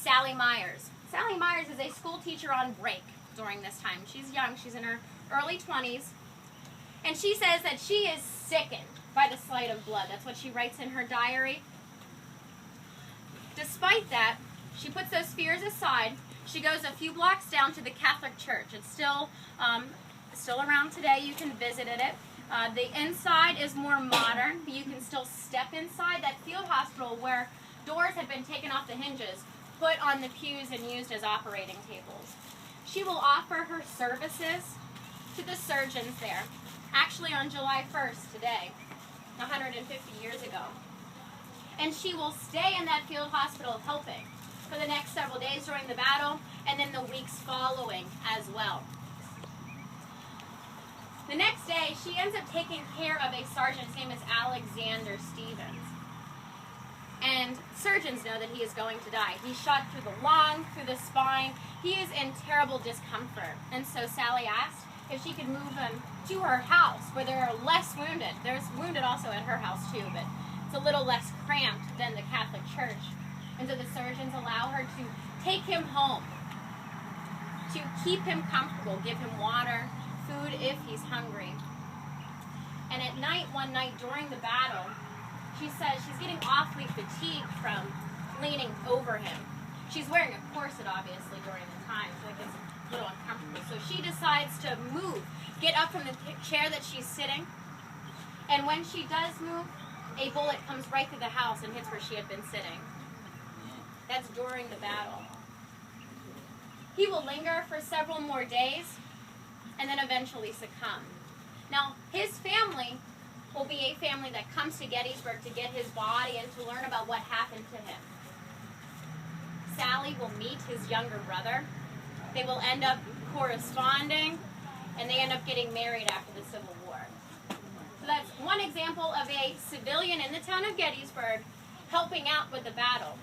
Sally Myers. Sally Myers is a school teacher on break during this time. She's young. She's in her early 20s. And she says that she is sickened by the sight of blood. That's what she writes in her diary. Despite that, she puts those fears aside. She goes a few blocks down to the Catholic Church. It's still around today. You can visit it. The inside is more modern, but you can still step inside that field hospital where doors have been taken off the hinges, put on the pews, and used as operating tables. She will offer her services to the surgeons there, actually on July 1st today, 150 years ago. And she will stay in that field hospital helping for the next several days during the battle and then the weeks following as well. The next day, she ends up taking care of a sergeant. His name is Alexander Stevens. And surgeons know that he is going to die. He's shot through the lung, through the spine. He is in terrible discomfort. And so Sally asked if she could move him to her house where there are less wounded. There's wounded also at her house too, but it's a little less cramped than the Catholic Church. And so the surgeons allow her to take him home, to keep him comfortable, give him water, food if he's hungry. And at night, one night during the battle, she says she's getting awfully fatigued from leaning over him. She's wearing a corset, obviously, during the time, so it gets a little uncomfortable. So she decides to move, get up from the chair that she's sitting, and when she does move, a bullet comes right through the house and hits where she had been sitting. That's during the battle. He will linger for several more days and then eventually succumb. Now, his family will be a family that comes to Gettysburg to get his body and to learn about what happened to him. Sally will meet his younger brother. They will end up corresponding, and they end up getting married after the Civil War. So that's one example of a civilian in the town of Gettysburg helping out with the battle.